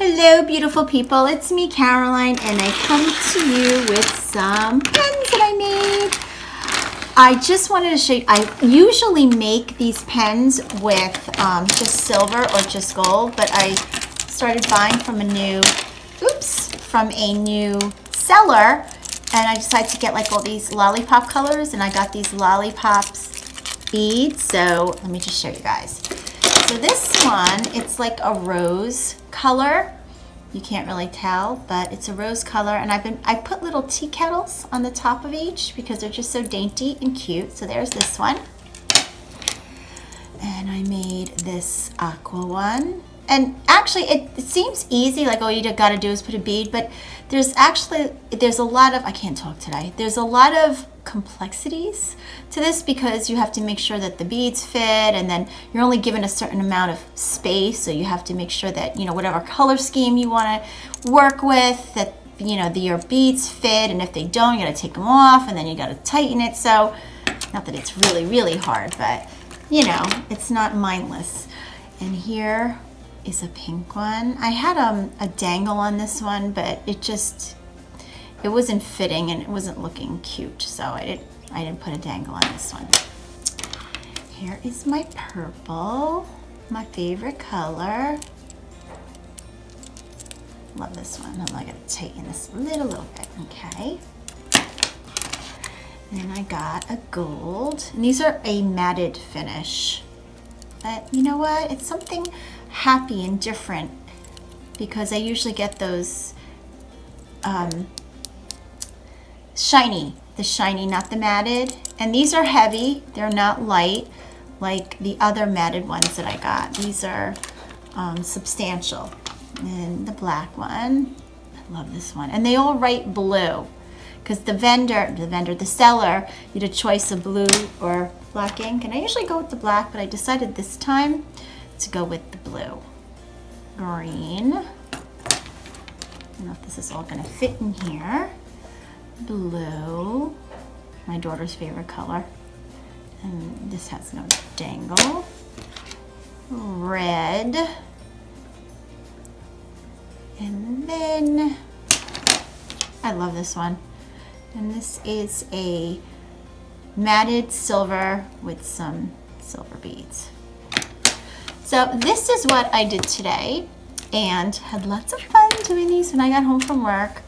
Hello, beautiful people. It's me, Caroline, and I come to you with some pens that I made. I just wanted to show you, I usually make these pens with just silver or just gold, but I started buying from a new seller, and I decided to get like all these lollipop colors, and I got these lollipops beads. So let me just show you guys. So this one, it's like a rose color. You can't really tell, but it's a rose color, and I put little tea kettles on the top of each because they're just so dainty and cute. So there's this one. And I made this aqua one. And actually it seems easy, like all you gotta do is put a bead, but there's a lot of, I can't talk today, there's a lot of complexities to this because you have to make sure that the beads fit, and then you're only given a certain amount of space, so you have to make sure that, you know, whatever color scheme you want to work with, that, you know, your beads fit, and if they don't, you got to take them off, and then you got to tighten it. So not that it's really hard, but you know, it's not mindless. And here is a pink one. I had a dangle on this one, but it wasn't fitting and it wasn't looking cute, so I didn't put a dangle on this one. Here is my purple, my favorite color. Love this one. I'm gonna tighten this a little bit, okay? And then I got a gold, and these are a matted finish. But you know what? It's something happy and different because I usually get those the shiny, not the matted. And these are heavy, they're not light like the other matted ones that I got. These are substantial. And the black one, I love this one. And they all write blue because the seller, you had a choice of blue or black ink. And I usually go with the black, but I decided this time to go with the blue. Green. I don't know if this is all gonna fit in here. Blue, my daughter's favorite color, and this has no dangle. Red, and then I love this one, and this is a matted silver with some silver beads. So this is what I did today, and had lots of fun doing these when I got home from work.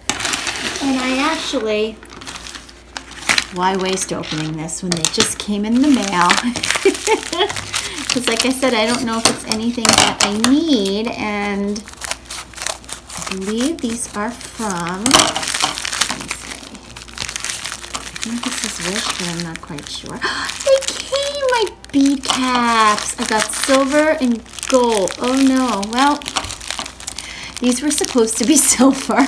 And I actually, why waste opening this when they just came in the mail? Because like I said, I don't know if it's anything that I need, and I believe these are from, let me see, I think this is Wish, but I'm not quite sure. They came, my bead caps. I got silver and gold. Oh no, well, these were supposed to be silver.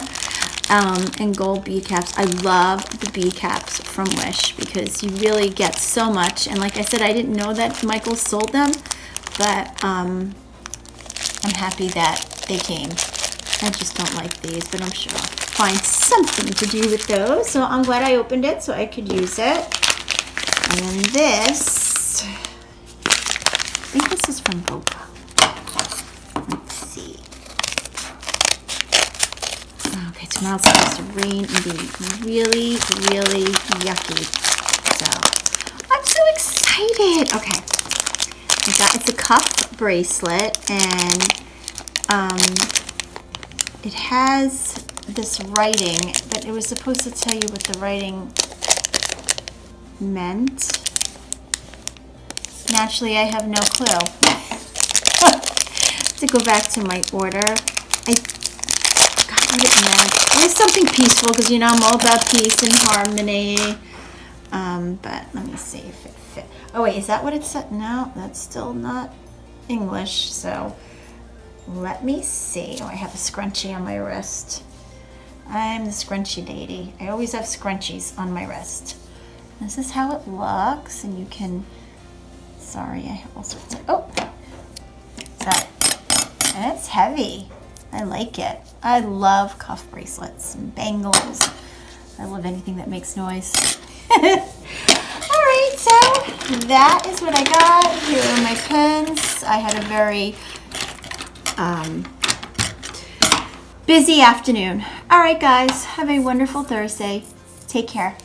And gold bead caps. I love the bead caps from Wish because you really get so much. And like I said, I didn't know that Michael sold them, but I'm happy that they came. I just don't like these, but I'm sure I'll find something to do with those. So I'm glad I opened it so I could use it. And then this, I think this is from Boca. Let's see. Okay, tomorrow's supposed to rain and be really yucky. So I'm so excited. Okay, it's a cuff bracelet, and it has this writing, but it was supposed to tell you what the writing meant. Naturally, I have no clue. To go back to my order, I forgot what it meant. It was something peaceful because, you know, I'm all about peace and harmony. But let me see if it fit. Oh wait, is that what it said? No, that's still not English. So let me see. Oh, I have a scrunchie on my wrist. I'm the scrunchy lady. I always have scrunchies on my wrist. This is how it looks, and you can, sorry, I have all sorts of, oh, so, and it's heavy. I like it. I love cuff bracelets and bangles. I love anything that makes noise. All right, so that is what I got. Here are my pens. I had a very busy afternoon. All right, guys, have a wonderful Thursday. Take care.